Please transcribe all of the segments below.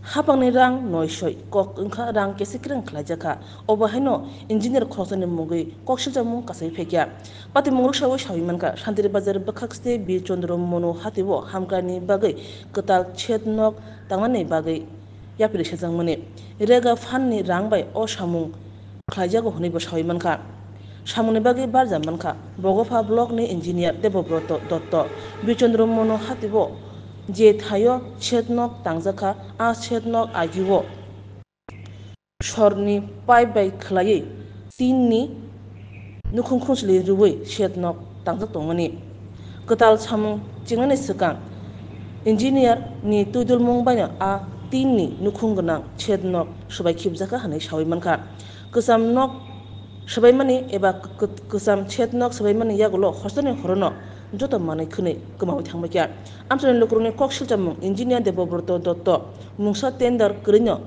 Hapangni rang noisoi kok engkha rang kesikrang khlajaka obahino engineer khosani mugi kokshiljamu kasai phekya pati muruk shawo shawimanka shantir bazar bakhakste bir chondro mono hatibo hamkani bagai ketal chetnok tangani bagai yapiri shajangmani rega phanni rangbai o samung khlaijago honibo shawimanka samungni bagai barjamanka bogofa block ni engineer Debobroto Dotto birchondro mono hatibo je thayo chetnok tangjaka a chetnok agiwo shorni pipe bai khlai tinni nukhungkhungsli ruwei chetnok tangjak tongmani ketal samung chingnani sikang engineer ni tuidul mungbaino a tinni nukhunggonang chetnok subai khibjaka hanai sawimanka kusam nok sabaimani eba kusam chetnok sabaimani yagulo hostoni horono joto manai khunei kamawi thangmakya amsani lukurungni koksilchamung engineer Debobroto Dotto mungsa tender krino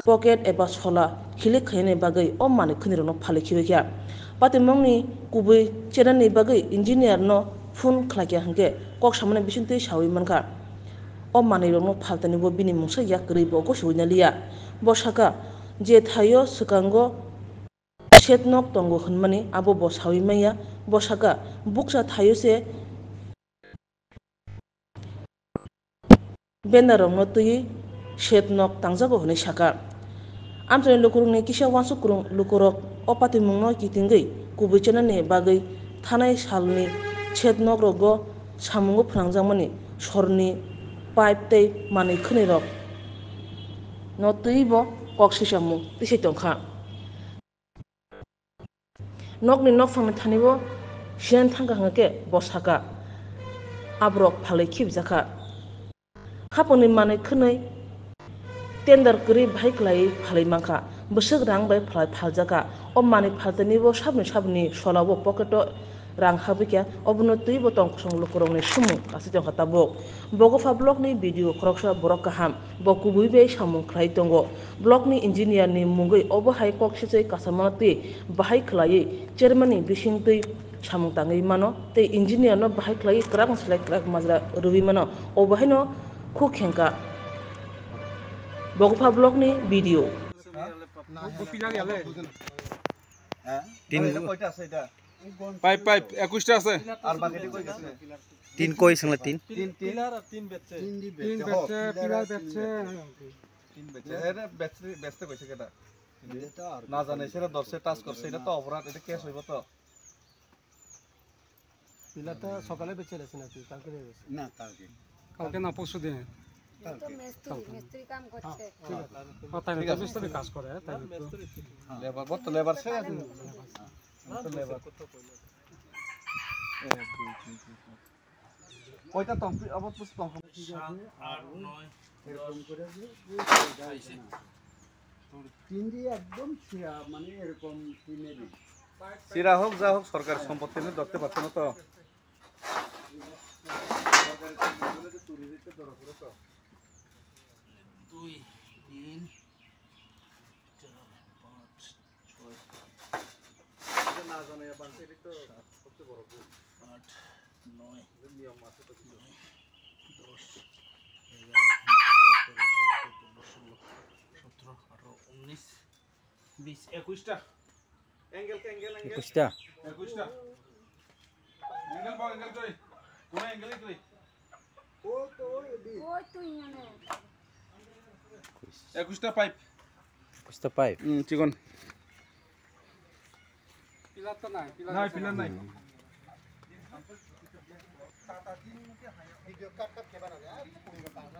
pocket eba sola hilik khaine bagai o manai khunirokno phalikhiwekya patimongni kubui chenani bagai engineer no phone khlakya hangke kok samane bisintui sawimanka o manirokno phaltanibo bini mungsa yak kribo ko suinaliya bosaka je thayo sikango chetnok tongo hunmani abo bo sawimaya bosaka buksa thayose benarokno tui chetnok tangjago hunai saka amsani lukurungni kisa wansukrung lukurok o patimungno kitingei kubui chenani bagai thanai salni chetnok rogo samungo phranjakmani sorni pipe tei manui khunirok no tuibo koksishamung tisai tongkha nokni nokphangni thanibo sinani thangka hingke bosaka abrok phalui khibjaka hapungni manui khwnui tender kwri bahai klai phalui mangkha bwswk rang bai phaljaka o manui phaltanibo sabni solao pocketo rang habikya obono tuibo tongkhosong lukurokni sumung kasi tongkha tabuk bogofa block ni video khoroksa borok kaham bo kubui bai samung khlai tongo block ni engineer ni mungoi obo hai koksisai kasamano tui bahai khlaiui chairman ni bisingtui samung tangui mano tei engineer no bahai khlaiui kwrak slai kwrak majra ruui mano obahaino khukhenka bogofa block ni video pipe pipe 21টা আছে আর বাকিটা কই গেছে তিন কই সঙ্গে তিন তিন পিলার আর তিন বেচছে তিন বেচছে পিলার বেচছে তিন বেচছে এর ব্যাটারি বেচতে কইছে কেটা না জানে সেটা দর্শে টাচ করছে এটা তো অপরাধ এটা কেস হইব তো পিলারটা সকালে বেচে গেছে নাকি কালকে বেচে না কালকে না পরশু দিন তো মিস্ত্রি কাম করছে ঠিক আছে মিস্ত্রি কাজ করে তাই লেবার বত লেবার সে কয়টা তম্পি আবার পুষ তম্পি 7 8 9 এরকম করে যে তিন দিয়ে একদম ছিয়া মানে এরকম তিনে দি সিরা হোক যা হোক সরকার সম্পত্তি নিয়ে ধরতে পারছ না তো সরকারের কাজগুলো যে চুরি দিতে ধরা পড়ে তো 2 3 4 5 6 না জানে বানতে তো সবচেয়ে বড় ভুল 8 9 নিয়ম আছে তো 10 11 12 13 14 15 16 17 18 19 20 21টা অ্যাঙ্গেল 21টা 21টা অ্যাঙ্গেল বল অ্যাঙ্গেল কই কোন অ্যাঙ্গেলই কই ও তো ওই তুই জানে 21টা পাইপ 21টা পাইপ চিকন পিলার তো নাই পিলার নাই টাটা দিন কে ভিডিও কাট